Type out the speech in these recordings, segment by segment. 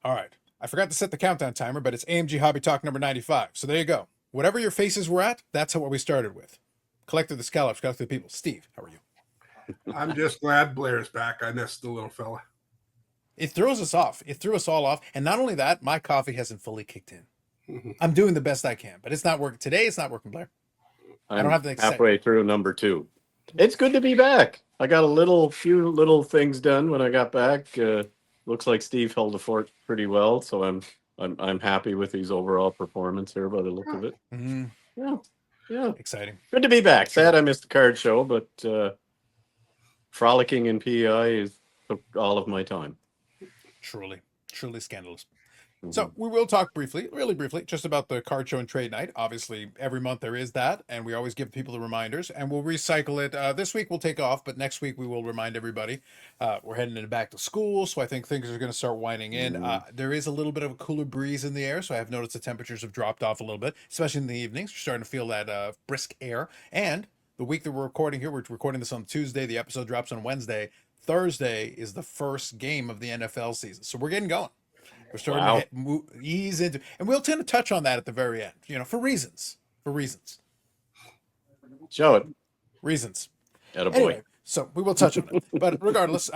All right. I forgot to set the countdown timer, but it's AMG Hobby Talk number 95. So there you go. Whatever your faces were at, that's what we started with. Collected the scallops, collected the people. Steve, how are you? I'm just glad Blair's back. I missed the little fella. It throws us off. It threw us all off. And not only that, my coffee hasn't fully kicked in. Mhm. I'm doing the best I can, but it's not working. Today, it's not working, Blair. I don't I'm have the excitement. halfway through number 2. It's good to be back. I got few little things done when I got back. Looks like Steve held the fort pretty well, so I'm happy with his overall performance here by the look of it. Mm-hmm. Yeah. Exciting. Good to be back. Sad I missed the card show, but frolicking in PEI took all of my time. Truly scandalous. So we will talk briefly, really briefly, just about the card show and trade night. Obviously, every month there is that, and we always give people the reminders, and we'll recycle it. This week we'll take off, but next week we will remind everybody. We're heading into back to school, so I think things are going to start winding in. There is a little bit of a cooler breeze in the air, so I have noticed the temperatures have dropped off a little bit, especially in the evenings. You're starting to feel that brisk air. And the week that we're recording here, we're recording this on Tuesday. The episode drops on Wednesday. Thursday is the first game of the NFL season, so we're getting going. We're starting to ease into, and we'll tend to touch on that at the very end, for reasons. Show it. Reasons. Attaboy. Anyway, so we will touch on it. But regardless,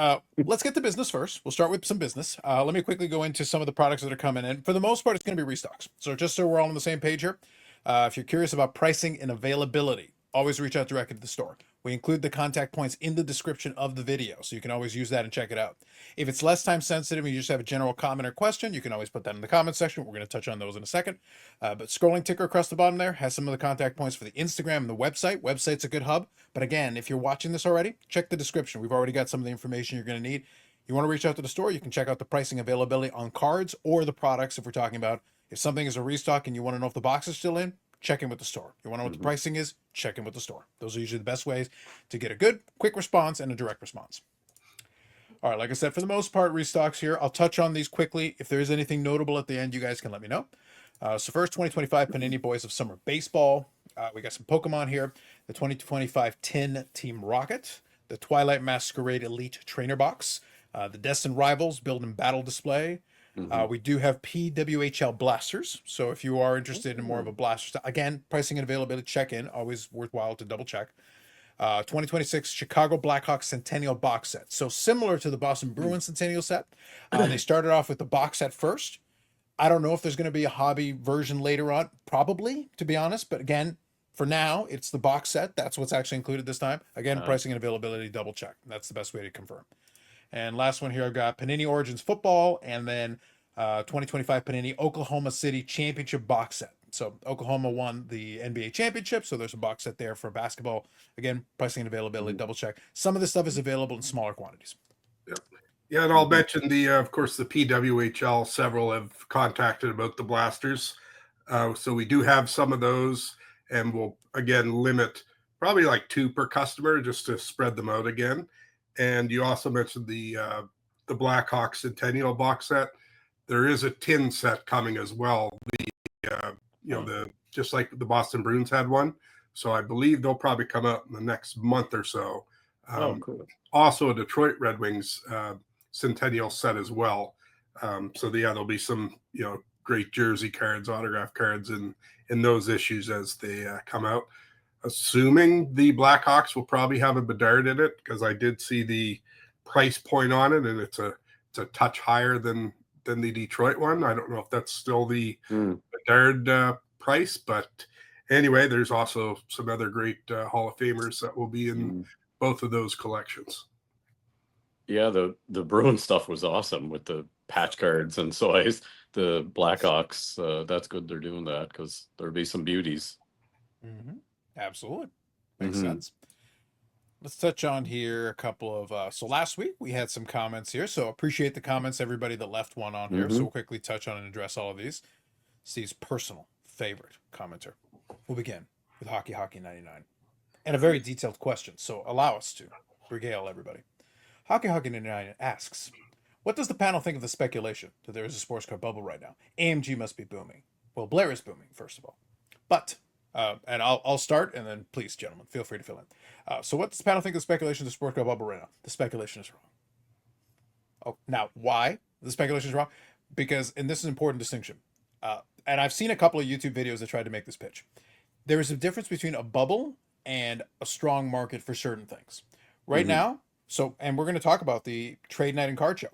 let's get to business first. We'll start with some business. Let me quickly go into some of the products that are coming in. For the most part, it's going to be restocks. So just so we're all on the same page here, if you're curious about pricing and availability, always reach out directly to the store. We include the contact points in the description of the video, so you can always use that and check it out. If it's less time sensitive and you just have a general comment or question, you can always put that in the comment section. We're going to touch on those in a second. But scrolling ticker across the bottom there has some of the contact points for the Instagram and the website. Website's a good hub. But again, if you're watching this already, check the description. We've already got some of the information you're going to need. You want to reach out to the store, you can check out the pricing availability on cards or the products if we're talking about if something is a restock and you want to know if the box is still in, check in with the store. You want to know what the pricing is? Check in with the store. Those are usually the best ways to get a good, quick response and a direct response. All right, like I said, for the most part, restocks here. I'll touch on these quickly. If there is anything notable at the end, you guys can let me know. So first, 2025 Panini Boys of Summer Baseball. We got some Pokemon here. The 2025 Tin Team Rocket. The Twilight Masquerade Elite Trainer Box. The Destined Rivals Build and Battle Display. We do have PWHL blasters. So if you are interested in more of a blaster style, again, pricing and availability, check in. Always worthwhile to double check. 2026 Chicago Blackhawks Centennial box set. So similar to the Boston Bruins Centennial set. They started off with the box set first. I don't know if there's going to be a hobby version later on. Probably, to be honest. But again, for now, it's the box set. That's what's actually included this time. Again, pricing and availability, double check. That's the best way to confirm. And last one here, I've got Panini Origins Football, and then 2025 Panini Oklahoma City Championship box set. So Oklahoma won the NBA championship, so there's a box set there for basketball. Again, pricing and availability, double check. Some of this stuff is available in smaller quantities. Yep. Yeah, and I'll mention of course, the PWHL. Several have contacted about the blasters, so we do have some of those, and we'll again limit probably like 2 per customer just to spread them out again. And you also mentioned the Blackhawks Centennial box set. There is a tin set coming as well. The just like the Boston Bruins had one, so I believe they'll probably come out in the next month or so. Cool. Also, a Detroit Red Wings Centennial set as well. There'll be some great jersey cards, autograph cards in those issues as they come out. Assuming the Blackhawks will probably have a Bedard in it, because I did see the price point on it, and it's a touch higher than the Detroit one. I don't know if that's still the Bedard price, but anyway, there's also some other great Hall of Famers that will be in both of those collections. Yeah, the Bruin stuff was awesome with the patch cards and soys. The Blackhawks, that's good they're doing that, because there'll be some beauties. Absolutely. Makes sense. Let's touch on here a couple of so last week we had some comments here, so appreciate the comments, everybody that left one on here. So we'll quickly touch on and address all of these. Steve's personal favorite commenter. We'll begin with Hockey 99 and a very detailed question, so allow us to regale everybody. Hockey 99 asks, what does the panel think of the speculation that there is a sports car bubble right now? AMG must be booming. Well, Blair is booming, first of all, but and I'll start, and then please, gentlemen, feel free to fill in. So what does the panel think of the speculation of the sports car bubble right now? The speculation is wrong. Oh, now why the speculation is wrong? because, and this is an important distinction, and I've seen a couple of YouTube videos that tried to make this pitch. There is a difference between a bubble and a strong market for certain things. Right Mhm. now, so, and we're going to talk about the trade night and card show.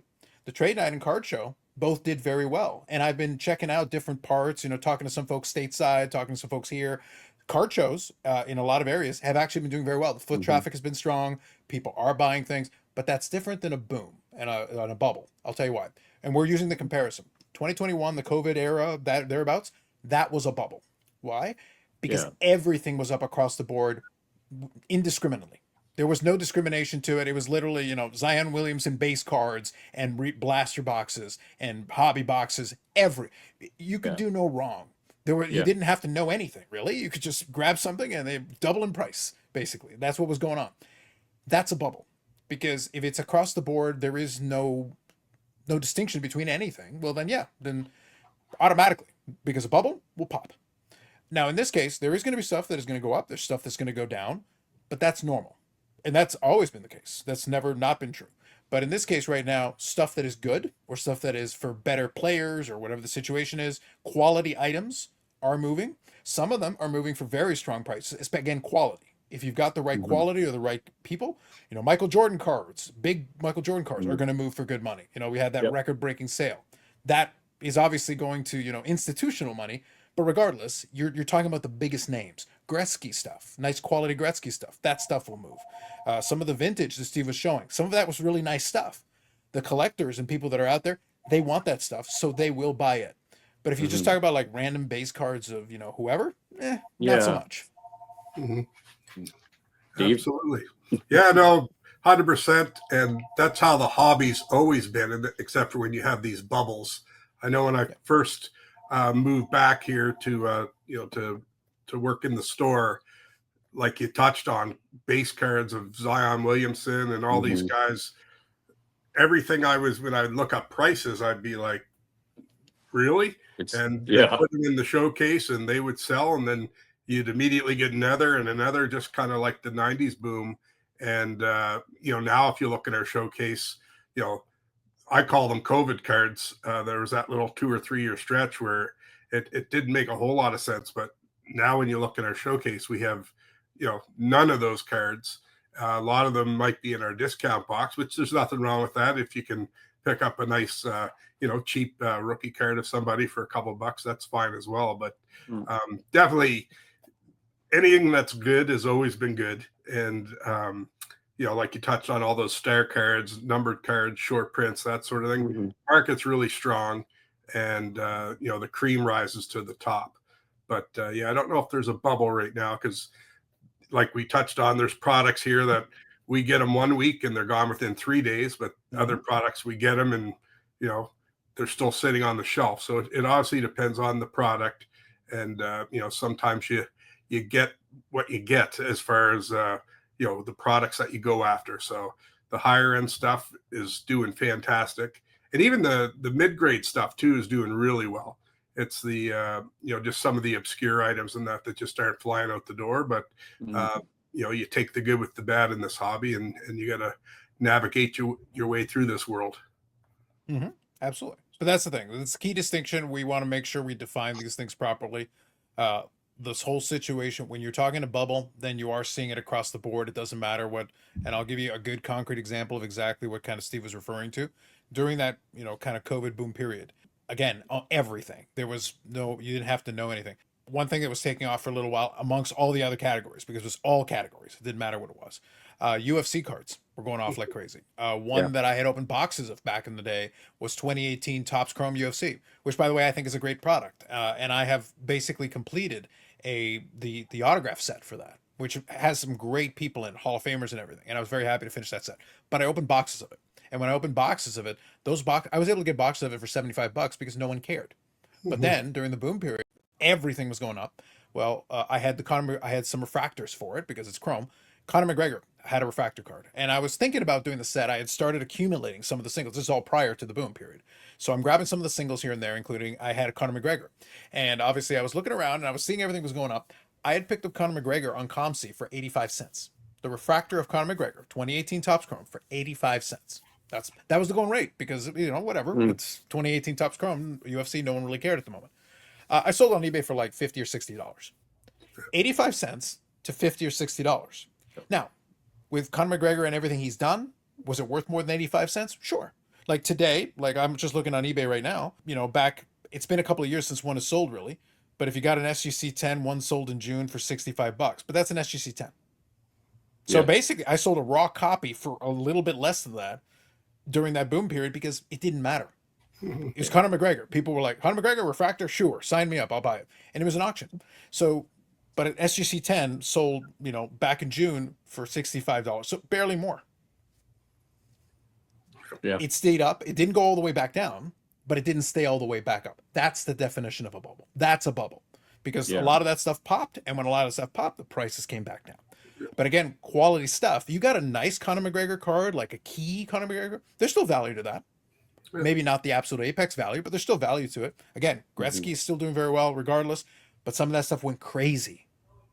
The trade night and card show both did very well. And I've been checking out different parts, talking to some folks stateside, talking to some folks here. Card shows in a lot of areas have actually been doing very well. The foot Mhm. traffic has been strong. People are buying things, but that's different than a boom and a bubble. I'll tell you why. And we're using the comparison. 2021, the COVID era, that thereabouts, that was a bubble. Why? Because Yeah. everything was up across the board indiscriminately. There was no discrimination to it. It was literally, Zion Williamson base cards and blaster boxes and hobby boxes. You could Yeah. do no wrong. You Yeah. didn't have to know anything really. You could just grab something and they double in price. Basically, that's what was going on. That's a bubble, because if it's across the board, there is no distinction between anything. Well, then automatically, because a bubble will pop. Now, in this case, there is going to be stuff that is going to go up. There's stuff that's going to go down, but that's normal. And that's always been the case. That's never not been true. But in this case right now, stuff that is good or stuff that is for better players or whatever the situation is, quality items are moving. Some of them are moving for very strong prices. Again, quality. If you've got the right Mhm. quality or the right people, Michael Jordan cards, big Michael Jordan cards are Mhm. going to move for good money. We had that Yep. record-breaking sale. That is obviously going to, institutional money. But regardless, you're talking about the biggest names. Gretzky stuff, nice quality Gretzky stuff. That stuff will move. Some of the vintage that Steve was showing, some of that was really nice stuff. The collectors and people that are out there, they want that stuff, so they will buy it. But if you just Mhm. talk about like random base cards of whoever, not so Yeah. much. Mhm. Steve? Absolutely. Yeah, no, 100%. And that's how the hobby's always been, except for when you have these bubbles. I know when I Yeah. first moved back here to work in the store, like you touched on, base cards of Zion Williamson and all these Mhm. guys. Everything when I would look up prices, I'd be like, really? And Yeah. put them in the showcase and they would sell, and then you'd immediately get another and another, just kind of like the 90s boom. And now if you look at our showcase, I call them COVID cards. There was that little 2 or 3 year stretch where it didn't make a whole lot of sense, but now when you look at our showcase, we have none of those cards. A lot of them might be in our discount box, which there's nothing wrong with that. If you can pick up a nice cheap rookie card of somebody for a couple of bucks, that's fine as well. But definitely anything that's good has always been good. And like you touched on, all those star cards, numbered cards, short prints, that sort of thing. Mhm. Market's really strong, and the cream rises to the top. But I don't know if there's a bubble right now, because like we touched on, there's products here that we get them 1 week and they're gone within 3 days, but other products we get them and they're still sitting on the shelf. So it obviously depends on the product, and sometimes you get what you get as far as the products that you go after. So the higher end stuff is doing fantastic, and even the mid grade stuff too is doing really well. It's the just some of the obscure items and that just aren't flying out the door. But Mhm. you take the good with the bad in this hobby, and you got to navigate your way through this world. Mm-hmm. Absolutely. But that's the thing. It's a key distinction. We want to make sure we define these things properly. Uh, this whole situation, when you're talking a bubble, then you are seeing it across the board. It doesn't matter what, and I'll give you a good concrete example of exactly what kind of Steve was referring to during that, kind of COVID boom period. Again, everything. You didn't have to know anything. One thing that was taking off for a little while amongst all the other categories, because it was all categories. It didn't matter what it was. UFC cards were going off like crazy. One Yeah. that I had opened boxes of back in the day was 2018 Topps Chrome UFC, which by the way I think is a great product. And I have basically completed the autograph set for that, which has some great people in, Hall of Famers and everything. And I was very happy to finish that set. But I opened boxes of it. And when I opened boxes of it, I was able to get boxes of it for $75 because no one cared. But then during the boom period, everything was going up. Well, I had some refractors for it because it's chrome. Conor McGregor had a refractor card, and I was thinking about doing the set. I had started accumulating some of the singles. This is all prior to the boom period, so I'm grabbing some of the singles here and there, including I had a Conor McGregor, and obviously I was looking around and I was seeing everything was going up. I had picked up Conor McGregor on ComC for 85 cents. The refractor of Conor McGregor, 2018 Topps Chrome for 85 cents. That was the going rate because whatever. Mm. It's 2018 Topps Chrome UFC. No one really cared at the moment. I sold on eBay for like $50 or $60, 85 cents to $50 or $60. Now, with Conor McGregor and everything he's done, was it worth more than 85 cents? Sure. Like today, like I'm just looking on eBay right now. It's been a couple of years since one is sold really, but if you got an SGC 10, one sold in June for $65, but that's an SGC 10. So Yeah. basically, I sold a raw copy for a little bit less than that during that boom period because it didn't matter. It was Conor McGregor. People were like, Conor McGregor refractor, sure, sign me up, I'll buy it. And it was an auction. So, but an SGC 10 sold, back in June for $65, so barely more. Yeah. It stayed up. It didn't go all the way back down, but it didn't stay all the way back up. That's the definition of a bubble. That's a bubble because a lot of that stuff popped, and when a lot of stuff popped, the prices came back down. But again, quality stuff. You got a nice Conor McGregor card, like a key Conor McGregor. There's still value to that. Yeah. Maybe not the absolute apex value, but there's still value to it. Again, Gretzky is still doing very well regardless, but some of that stuff went crazy.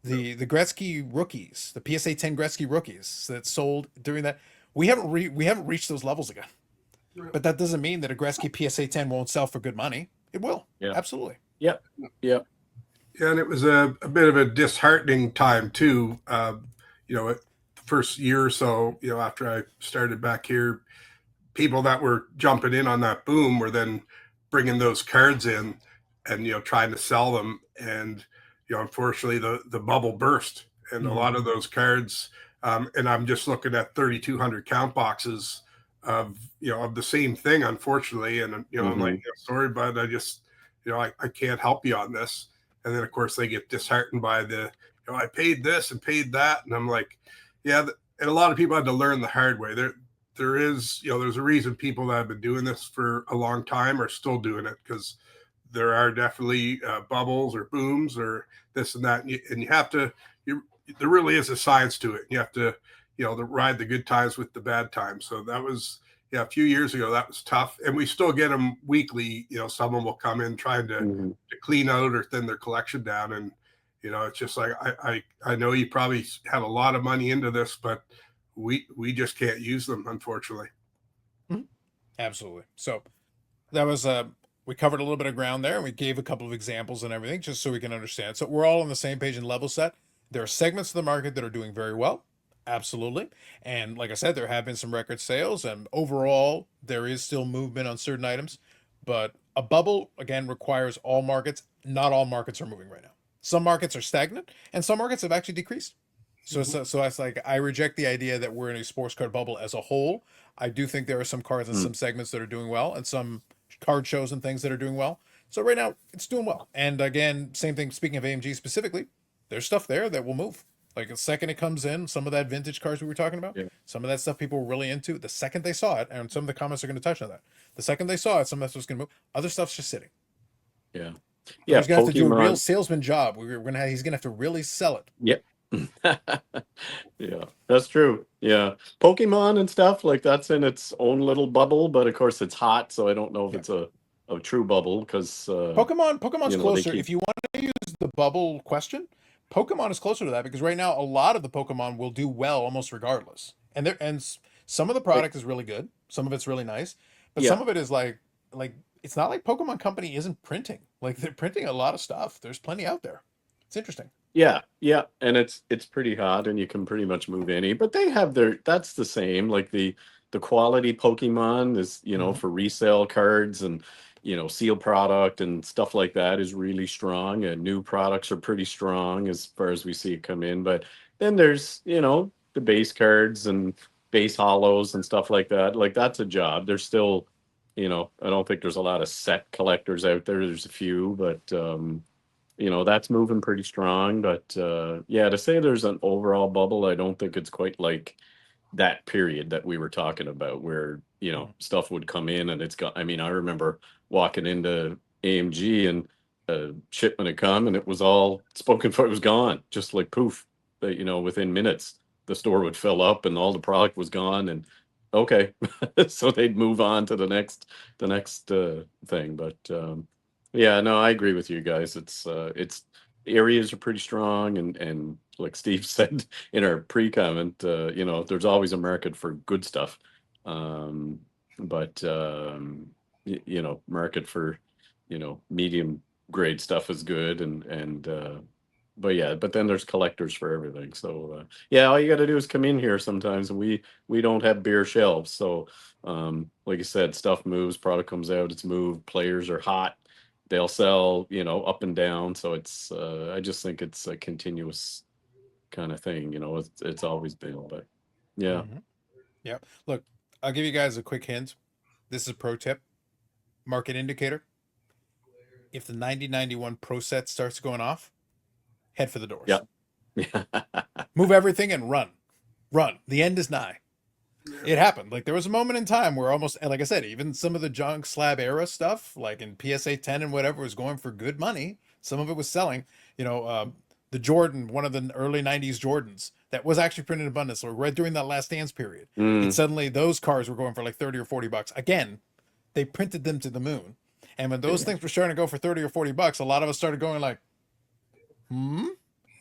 The Gretzky rookies, the PSA 10 Gretzky rookies that sold during that, we haven't reached those levels again. But that doesn't mean that a Gretzky PSA 10 won't sell for good money. It will. Yeah. Absolutely. Yep. Yep. Yeah, and it was a bit of a disheartening time too. The first year or so, after I started back here, people that were jumping in on that boom were then bringing those cards in and trying to sell them, and unfortunately the bubble burst, and a lot of those cards, and I'm just looking at 3,200 count boxes of the same thing, unfortunately, and I'm like, sorry, but I just I can't help you on this. And then of course they get disheartened by I paid this and paid that, and I'm like, yeah. And a lot of people had to learn the hard way. There is, there's a reason people that have been doing this for a long time are still doing it, because there are definitely bubbles or booms or this and that, and you have to. There really is a science to it. You have to, to ride the good times with the bad times. So that was, a few years ago, that was tough, and we still get them weekly. Someone will come in trying to clean out or thin their collection down, and it's just like I know you probably had a lot of money into this, but we just can't use them, unfortunately. Absolutely. So that was we covered a little bit of ground there, and we gave a couple of examples and everything just so we can understand. So we're all on the same page and level set. There are segments of the market that are doing very well. Absolutely. And like I said, there have been some record sales, and overall there is still movement on certain items, but a bubble again requires all markets. Not all markets are moving right now. Some markets are stagnant, and some markets have actually decreased. So it's like I reject the idea that we're in a sports card bubble as a whole. I do think there are some cards and some segments that are doing well, and some card shows and things that are doing well. So right now it's doing well. And again, same thing. Speaking of AMG specifically, there's stuff there that will move. Like the second it comes in, some of that vintage cards we were talking about, some of that stuff people were really into. The second they saw it, and some of the comments are going to touch on that. The second they saw it, some of that stuff's going to move. Other stuff's just sitting. Yeah. He's gonna have to do a real salesman job. He's gonna have to really sell it. Yep. Yeah, that's true. Yeah, Pokemon and stuff like that's in its own little bubble, but of course it's hot, so I don't know if it's a true bubble, because Pokemon's closer. If you want to use the bubble question, Pokemon is closer to that, because right now a lot of the Pokemon will do well almost regardless, and some of the product is really good, some of it's really nice, but some of it is like it's not like Pokemon Company isn't printing. Like they're printing a lot of stuff. There's plenty out there. It's interesting. Yeah, and it's pretty hot, and you can pretty much move any. But they have that's the same. Like the quality Pokemon is for resale cards and seal product and stuff like that is really strong, and new products are pretty strong as far as we see it come in. But then there's the base cards and base hollows and stuff like that. Like that's a job. There's still I don't think there's a lot of set collectors out there. There's a few, but that's moving pretty strong. But to say there's an overall bubble, I don't think it's quite like that period that we were talking about, where stuff would come in and it's got. I mean, I remember walking into AMG and a shipment had come and it was all spoken for. It was gone, just like poof. Within minutes, the store would fill up and all the product was gone. And okay, so they'd move on to the next thing. But no, I agree with you guys. It's areas are pretty strong, and like Steve said in our pre-comment, there's always a market for good stuff. But market for medium grade stuff is good, but then there's collectors for everything. So all you got to do is come in here sometimes, and we don't have bare shelves. So like I said, stuff moves, product comes out, it's moved, players are hot, they'll sell, up and down. So it's I just think it's a continuous kind of thing. It's always been, but yeah. Mhm. Yeah. Look, I'll give you guys a quick hint. This is a pro tip. Market indicator. If the 9091 Pro set starts going off, head for the doors. Yeah. Move everything and run. Run. The end is nigh. It happened. Like there was a moment in time where almost, like I said, even some of the junk slab era stuff, like in PSA 10 and whatever, was going for good money. Some of it was selling. The Jordan, one of the early 90s Jordans that was actually printed in abundance, or right during that Last Dance period. And suddenly those cars were going for like 30 or 40 bucks. Again, they printed them to the moon. And when those things were starting to go for 30 or 40 bucks, a lot of us started going like,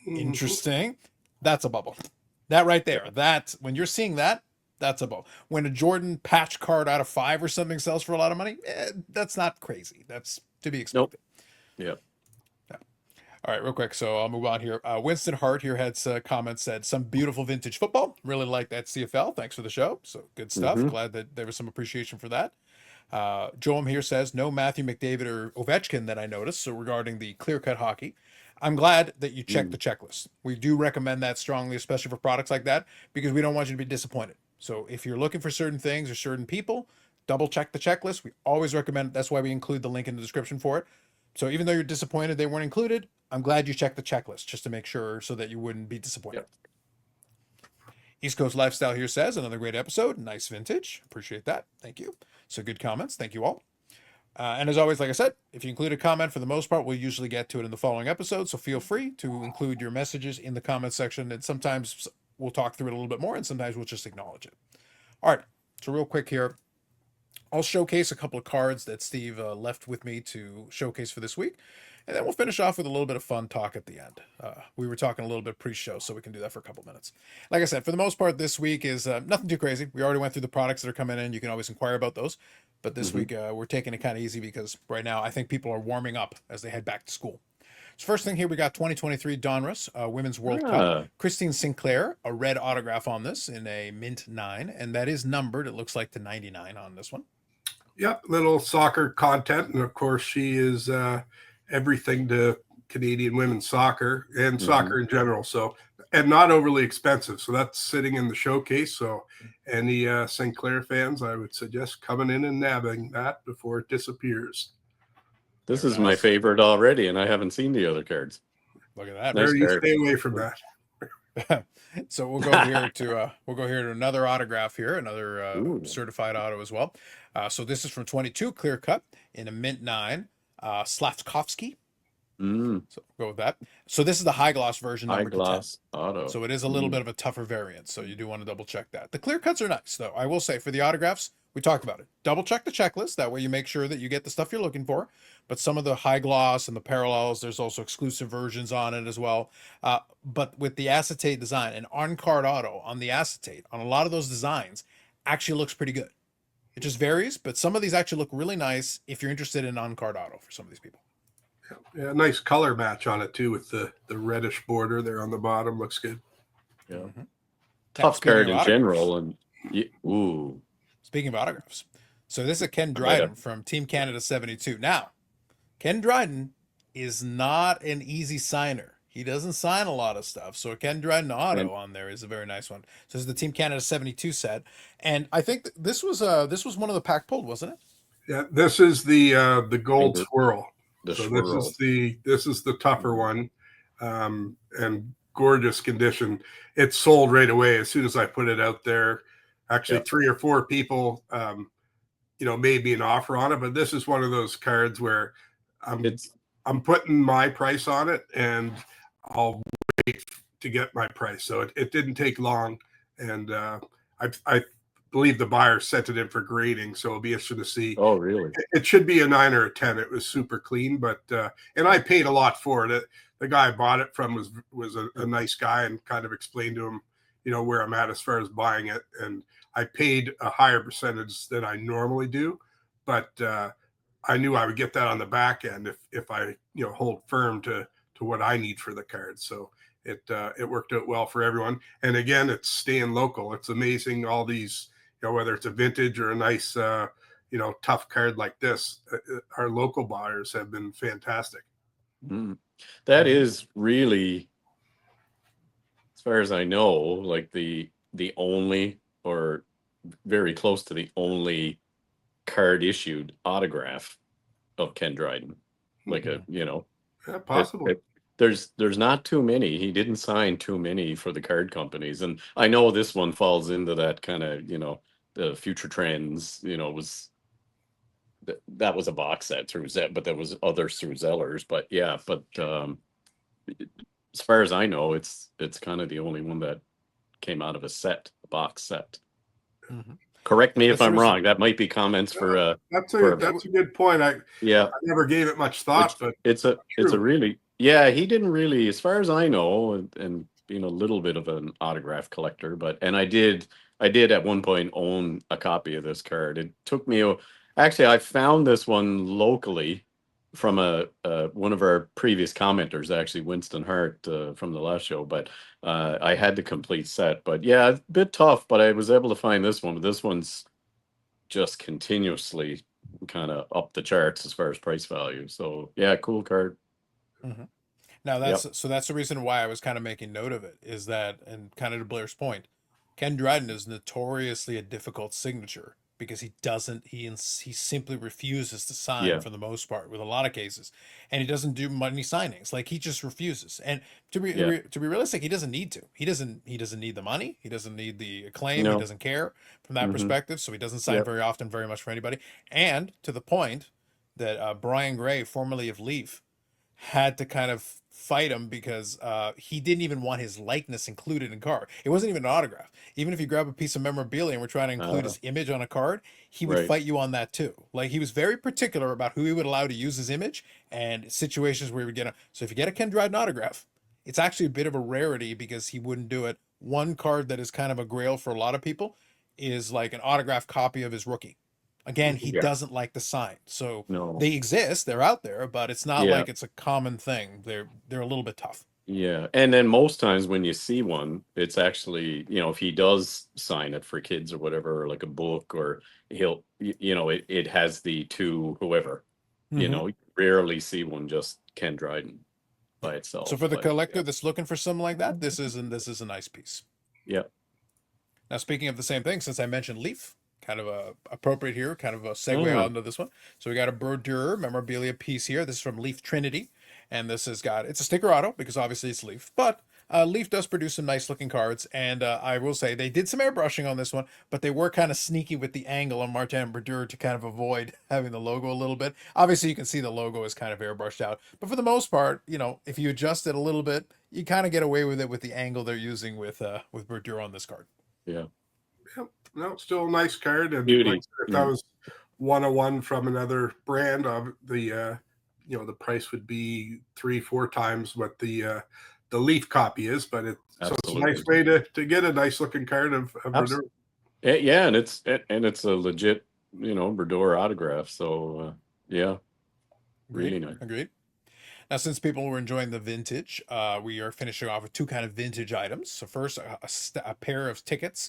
interesting. That's a bubble. That right there. When you're seeing that, that's a bubble. When a Jordan patch card out of 5 or something sells for a lot of money, that's not crazy. That's to be expected. Nope. Yep. All right, real quick. So I'll move on here. Winston Hart here had comments, said some beautiful vintage football. Really like that CFL. Thanks for the show. So good stuff. Glad that there was some appreciation for that. Joam here says no Matthew McDavid or Ovechkin that I noticed. So regarding the clear cut hockey, I'm glad that you checked the checklist. We do recommend that strongly, especially for products like that, because we don't want you to be disappointed. So if you're looking for certain things or certain people, double check the checklist. We always recommend it. That's why we include the link in the description for it. So even though you're disappointed they weren't included, I'm glad you checked the checklist just to make sure so that you wouldn't be disappointed. Yep. East Coast Lifestyle here says another great episode. Nice vintage. Appreciate that. Thank you. So good comments. Thank you all. And as always, like I said, if you include a comment, for the most part, we'll usually get to it in the following episode. So feel free to include your messages in the comment section. And sometimes we'll talk through it a little bit more, and sometimes we'll just acknowledge it. All right. So real quick here, I'll showcase a couple of cards that Steve left with me to showcase for this week. And then we'll finish off with a little bit of fun talk at the end. We were talking a little bit pre-show, so we can do that for a couple minutes. Like I said, for the most part, this week is nothing too crazy. We already went through the products that are coming in. You can always inquire about those. But this week, we're taking it kind of easy because right now, I think people are warming up as they head back to school. So first thing here, we got 2023 Donruss Women's World Cup. Christine Sinclair, a red autograph on this in a mint 9. And that is numbered, it looks like, to 99 on this one. Yep, little soccer content. And of course, she is everything to Canadian women's soccer and soccer in general. So, and not overly expensive. So that's sitting in the showcase. So any Sinclair fans, I would suggest coming in and nabbing that before it disappears. This is my favorite already, and I haven't seen the other cards. Look at that. Nice you stay away from that. So we'll go here to another autograph here, another certified auto as well. So this is from 22, clear cut in a mint 9, Slavkovsky. So go with that. So this is the high gloss version, number 10 auto. So it is a little bit of a tougher variant. So you do want to double check that. The clear cuts are nice, though. I will say for the autographs, we talked about it. Double check the checklist. That way you make sure that you get the stuff you're looking for. But some of the high gloss and the parallels, there's also exclusive versions on it as well. But with the acetate design, an on-card auto on the acetate, on a lot of those designs, actually looks pretty good. It just varies, but some of these actually look really nice if you're interested in on-card auto for some of these people. Yeah, nice color match on it too with the reddish border there on the bottom. Looks good. Yeah. Tough card in general. And Speaking of autographs, so this is a Ken Dryden from Team Canada 72. Now, Ken Dryden is not an easy signer. He doesn't sign a lot of stuff. So a Ken Dryden auto on there is a very nice one. So this is the Team Canada 72 set. And I think this was one of the pack pulled, wasn't it? Yeah, this is the gold swirl. This is the tougher one, and gorgeous condition. It sold right away as soon as I put it out there. Actually, 3 or 4 people, made me an offer on it. But this is one of those cards where I'm putting my price on it, and I'll wait to get my price. So it didn't take long, and I believe the buyer sent it in for grading, so it'll be interesting to see. Oh, really? It should be a 9 or a 10. It was super clean, but and I paid a lot for it. The guy I bought it from was a nice guy and kind of explained to him, where I'm at as far as buying it. And I paid a higher percentage than I normally do, but I knew I would get that on the back end if I hold firm to what I need for the card. So it worked out well for everyone. And again, it's staying local. It's amazing, all these, whether it's a vintage or a nice tough card like this, our local buyers have been fantastic. That is really, as far as I know, like the only, or very close to the only card issued autograph of Ken Dryden. Like Yeah, possibly. There's not too many. He didn't sign too many for the card companies, and I know this one falls into that kind of, the Future Trends, was that was a box set through Zell, but there was others through Zellers. But yeah, as far as I know, it's kind of the only one that came out of a box set. Correct me if I'm wrong. That might be comments for that's a good point. I never gave it much thought, but it's a really, he didn't really, as far as I know, and being a little bit of an autograph collector, and I did at one point own a copy of this card. It took me actually, I found this one locally from one of our previous commenters, actually Winston Hart from the last show, but I had the complete set. But yeah, a bit tough, but I was able to find this one. But this one's just continuously kind of up the charts as far as price value. So yeah, cool card. Now that's the reason why I was kind of making note of it, is that, and kind of to Blair's point, Ken Dryden is notoriously a difficult signature because he simply refuses to sign for the most part with a lot of cases, and he doesn't do many signings. Like, he just refuses. And to be realistic, he doesn't need to. He doesn't need the money. He doesn't need the acclaim. He doesn't care from that perspective. So he doesn't sign very often, very much for anybody. And to the point that Brian Gray, formerly of Leaf, had to kind of fight him because he didn't even want his likeness included in card. It wasn't even an autograph. Even if you grab a piece of memorabilia and we're trying to include his image on a card, he would fight you on that too. Like, he was very particular about who he would allow to use his image and situations where he would get so if you get a Ken Dryden autograph, it's actually a bit of a rarity because he wouldn't do it. One card that is kind of a grail for a lot of people is like an autographed copy of his rookie. Again, he doesn't like the sign. So they exist, they're out there, but it's not like it's a common thing. They're a little bit tough. Yeah. And then most times when you see one, it's actually, if he does sign it for kids or whatever, or like a book, or he'll, it has the two whoever, you rarely see one just Ken Dryden by itself. So for the collector that's looking for something like that, this is a nice piece. Yeah. Now, speaking of the same thing, since I mentioned Leaf, kind of appropriate here, kind of a segue onto this one. So we got a Brodeur memorabilia piece here. This is from Leaf Trinity, and this has it's a sticker auto because obviously it's Leaf, but Leaf does produce some nice looking cards, and I will say they did some airbrushing on this one, but they were kind of sneaky with the angle on Martin Brodeur to kind of avoid having the logo a little bit. Obviously, you can see the logo is kind of airbrushed out, but for the most part, if you adjust it a little bit, you kind of get away with it with the angle they're using with Brodeur on this card. Yeah. No, still a nice card. And beauty. Like, if that was 101 from another brand, of the the price would be 3-4 times what the Leaf copy is. But so it's a nice way to get a nice looking card of Brodeur. Yeah, and it's a legit Brodeur autograph. So really nice. Agreed. Now, since people were enjoying the vintage, we are finishing off with two kind of vintage items. So first, a pair of tickets.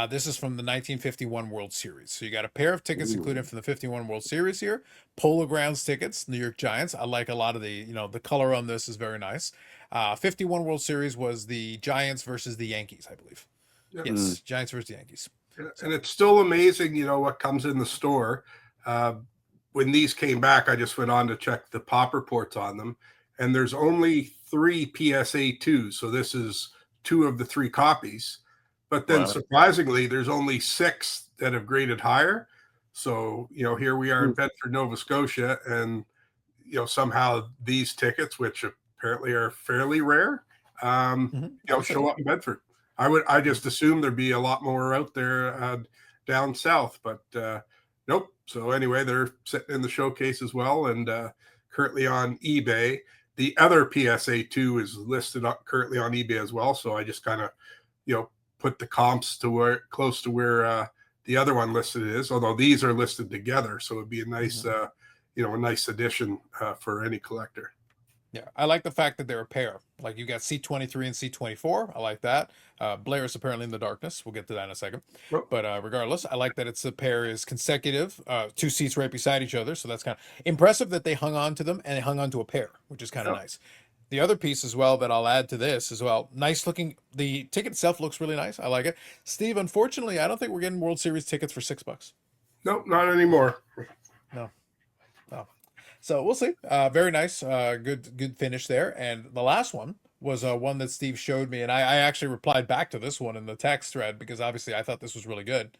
This is from the 1951 World Series. So you got a pair of tickets included from the 51 World Series here. Polo Grounds tickets, New York Giants. I like a lot of the color on this is very nice. 51 World Series was the Giants versus the Yankees, I believe. Yep. Yes, Giants versus the Yankees. And it's still amazing, what comes in the store. When these came back, I just went on to check the pop reports on them, and there's only 3 PSA 2s. So this is 2 of the 3 copies. But then surprisingly, there's only 6 that have graded higher. So, here we are in Bedford, Nova Scotia, and, somehow these tickets, which apparently are fairly rare, show up in Bedford. I just assumed there'd be a lot more out there down south, but nope. So anyway, they're sitting in the showcase as well, and currently on eBay. The other PSA 2 is listed up currently on eBay as well. So I just kind of, put the comps to where close to where the other one listed is, although these are listed together. So it'd be a nice, a nice addition for any collector. Yeah, I like the fact that they're a pair. Like you got C23 and C24. I like that. Blair is apparently in the darkness. We'll get to that in a second. Well, But regardless, I like that it's a pair is consecutive, 2 seats right beside each other. So that's kind of impressive that they hung on to them and they hung on to a pair, which is kind of nice. The other piece as well that I'll add to this as well, nice looking. The ticket itself looks really nice. I like it. Steve, unfortunately, I don't think we're getting World Series tickets for $6. nope, not anymore. No. So we'll see. Very nice. Good finish there. And the last one was one that Steve showed me, and I actually replied back to this one in the text thread because obviously I thought this was really good.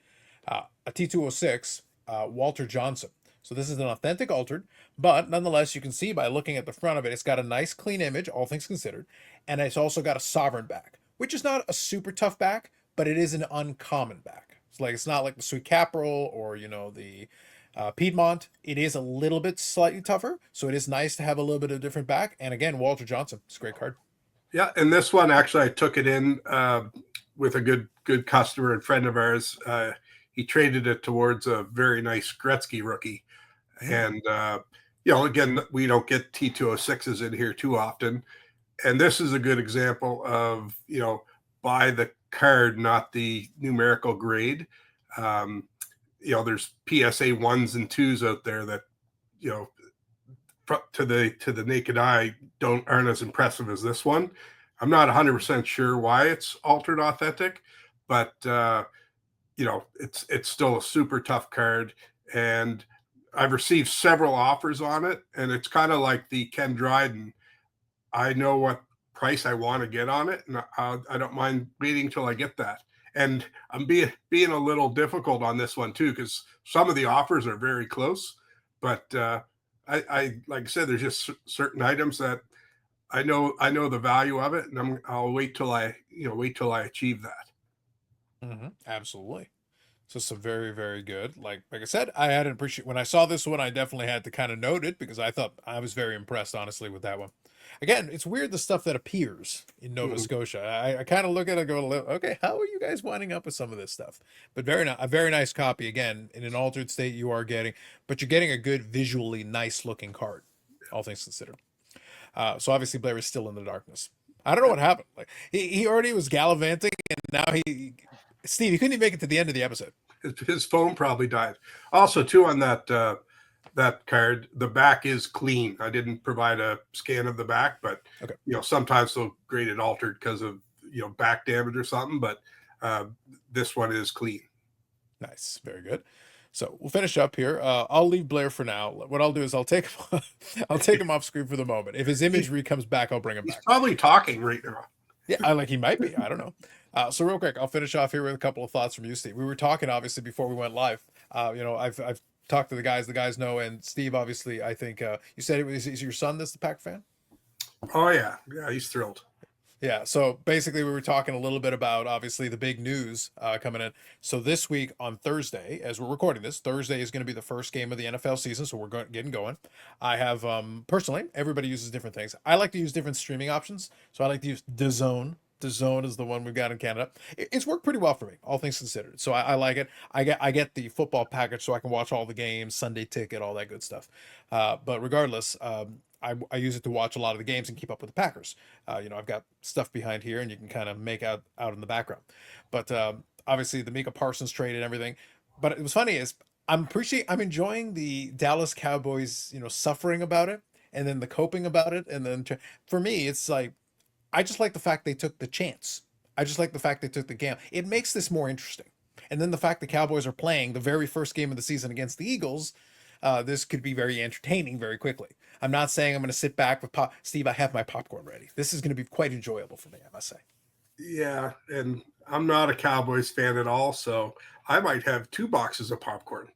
A T206, Walter Johnson. So this is an authentic altered, but nonetheless, you can see by looking at the front of it, it's got a nice clean image, all things considered, and it's also got a sovereign back, which is not a super tough back, but it is an uncommon back. It's not like the Sweet Caporal or the Piedmont. It is a little bit slightly tougher, so it is nice to have a little bit of different back. And again, Walter Johnson, it's a great card. Yeah, and this one actually I took it in with a good customer and friend of ours. He traded it towards a very nice Gretzky rookie, and again, we don't get T206s in here too often, and this is a good example of buy the card, not the numerical grade. There's PSA 1s and 2s out there that, to the naked eye aren't as impressive as this one. I'm not 100% sure why it's altered authentic, but it's still a super tough card, and I've received several offers on it, and it's kind of like the Ken Dryden. I know what price I want to get on it, and I don't mind waiting till I get that. And I'm being a little difficult on this one too, because some of the offers are very close. But I like I said, there's just certain items that I know the value of it, and I'll wait till I achieve that. Absolutely. So some very, very good. Like I said, I had an appreciate when I saw this one. I definitely had to kind of note it because I thought I was very impressed, honestly, with that one. Again, it's weird the stuff that appears in Nova Scotia. I kind of look at it and go, okay, how are you guys winding up with some of this stuff? But a very nice copy. Again, in an altered state, you are getting, but you're getting a good, visually nice looking card, all things considered. So obviously Blair is still in the darkness. I don't know what happened. Like he already was gallivanting, and now Steve, he couldn't even make it to the end of the episode. His phone probably died. Also, too, on that card, the back is clean. I didn't provide a scan of the back, but okay. Sometimes they'll grade it altered because of back damage or something. But this one is clean. Nice, very good. So we'll finish up here. I'll leave Blair for now. What I'll do is I'll take him off screen for the moment. If his imagery comes back, I'll bring him back. He's probably talking right now. Yeah, he might be. I don't know. So real quick, I'll finish off here with a couple of thoughts from you, Steve. We were talking obviously before we went live. I've talked to the guys know, and Steve, obviously, I think you said is your son that's the Pack fan? Oh yeah, he's thrilled. Yeah, so basically we were talking a little bit about obviously the big news coming in. So this week on Thursday, as we're recording this, Thursday is going to be the first game of the NFL season, so we're getting going. I have personally, everybody uses different things. I like to use different streaming options, so I like to use DAZN. DAZN is the one we've got in Canada. It's worked pretty well for me, all things considered. So I like it. I get the football package so I can watch all the games, Sunday ticket, all that good stuff. But regardless, I use it to watch a lot of the games and keep up with the Packers. I've got stuff behind here, and you can kind of make out in the background. But obviously the Micah Parsons trade and everything. But it was funny is I'm enjoying the Dallas Cowboys, suffering about it, and then the coping about it, and then for me it's like I just like the fact they took the chance. I just like the fact they took the gamble. It makes this more interesting. And then the fact the Cowboys are playing the very first game of the season against the Eagles. This could be very entertaining very quickly. I'm not saying I'm going to sit back with Steve, I have my popcorn ready. This is going to be quite enjoyable for me, I must say. Yeah, and I'm not a Cowboys fan at all, so I might have 2 boxes of popcorn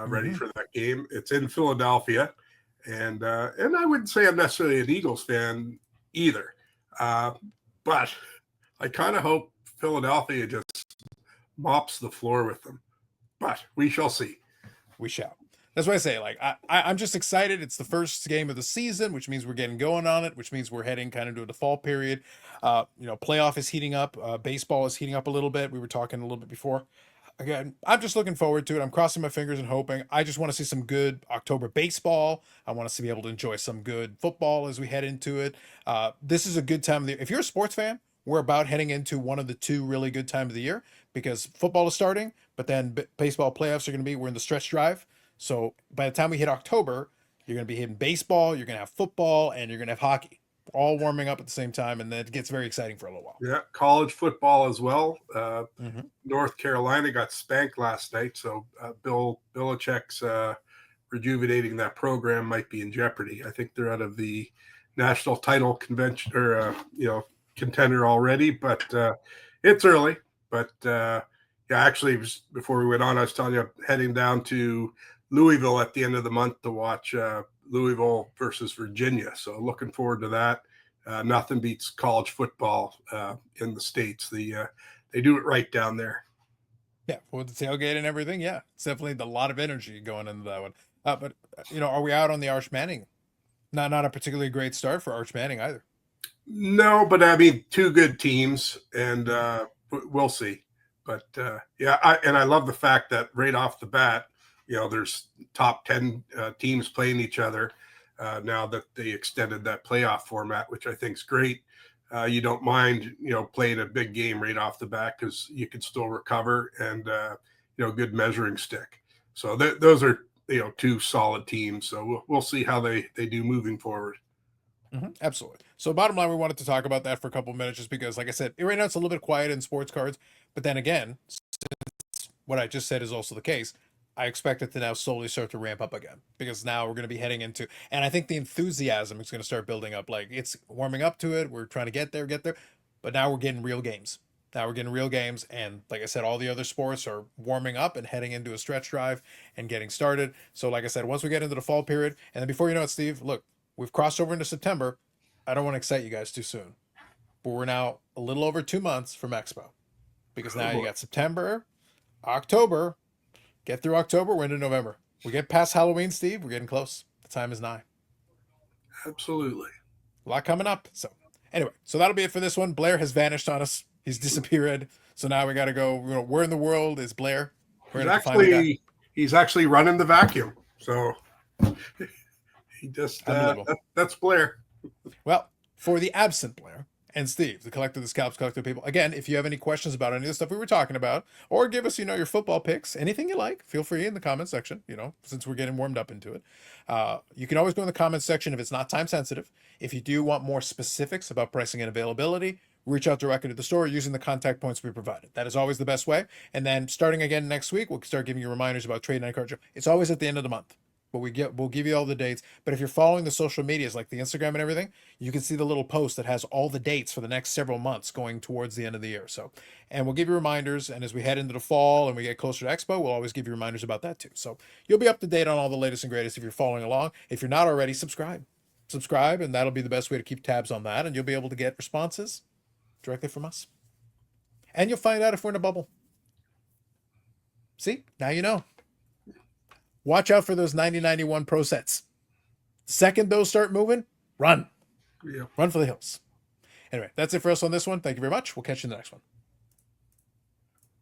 ready for that game. It's in Philadelphia, and I wouldn't say I'm necessarily an Eagles fan either, but I kind of hope Philadelphia just mops the floor with them. But we shall see. We shall. That's why I say, like, I'm just excited. It's the first game of the season, which means we're getting going on it, which means we're heading kind of to the fall period. Playoff is heating up. Baseball is heating up a little bit. We were talking a little bit before. Again, I'm just looking forward to it. I'm crossing my fingers and hoping. I just want to see some good October baseball. I want us to be able to enjoy some good football as we head into it. This is a good time of the year. If you're a sports fan, we're about heading into one of the two really good time of the year because football is starting, but then baseball playoffs are going to be. We're in the stretch drive. So by the time we hit October, you're going to be hitting baseball, you're going to have football, and you're going to have hockey, all warming up at the same time, and then it gets very exciting for a little while. Yeah, college football as well. Mm-hmm. North Carolina got spanked last night, so Bill Belichick's rejuvenating that program might be in jeopardy. I think they're out of the national title convention or contender already, but it's early. But actually, before we went on, I was telling you, heading down to Louisville at the end of the month to watch Louisville versus Virginia. So looking forward to that. Nothing beats college football in the States. They do it right down there. Yeah, with the tailgate and everything. Yeah, it's definitely a lot of energy going into that one. But are we out on the Arch Manning? Not a particularly great start for Arch Manning either. No, but I mean, two good teams, and we'll see. But I love the fact that right off the bat, there's top 10 teams playing each other now that they extended that playoff format, which I think is great. You don't mind, playing a big game right off the bat because you can still recover and, good measuring stick. So those are, two solid teams. So we'll see how they do moving forward. Mm-hmm, absolutely. So bottom line, we wanted to talk about that for a couple of minutes just because, like I said, right now it's a little bit quiet in sports cards. But then again, since what I just said is also the case, I expect it to now slowly start to ramp up again because now we're going to be heading into, and I think the enthusiasm is going to start building up. Like it's warming up to it. We're trying to get there. But now we're getting real games. And like I said, all the other sports are warming up and heading into a stretch drive and getting started. So like I said, once we get into the fall period, and then before you know it, Steve, look, we've crossed over into September. I don't want to excite you guys too soon, but we're now a little over 2 months from Expo because now you got September, October. Get through October, we're into November. We get past Halloween, Steve. We're getting close. The time is nigh. Absolutely. A lot coming up. So anyway, that'll be it for this one. Blair has vanished on us. He's disappeared. So now we got to go. Where in the world is Blair? He's actually running the vacuum. So he just that's Blair. Well, for the absent Blair and Steve, the collector of the scalps, collector people. Again, if you have any questions about any of the stuff we were talking about, or give us, your football picks, anything you like, feel free in the comment section, since we're getting warmed up into it. You can always go in the comment section if it's not time sensitive. If you do want more specifics about pricing and availability, reach out directly to the store using the contact points we provided. That is always the best way. And then starting again next week, we'll start giving you reminders about Trade Night Card Show. It's always at the end of the month. But we'll give you all the dates. But if you're following the social medias like the Instagram and everything, you can see the little post that has all the dates for the next several months going towards the end of the year. So, and we'll give you reminders. And as we head into the fall and we get closer to Expo, we'll always give you reminders about that too. So you'll be up to date on all the latest and greatest if you're following along. If you're not already, subscribe, and that'll be the best way to keep tabs on that. And you'll be able to get responses directly from us. And you'll find out if we're in a bubble. See, now you know. Watch out for those 9091 Pro sets. Second those start moving, run. Yeah. Run for the hills. Anyway, that's it for us on this one. Thank you very much. We'll catch you in the next one.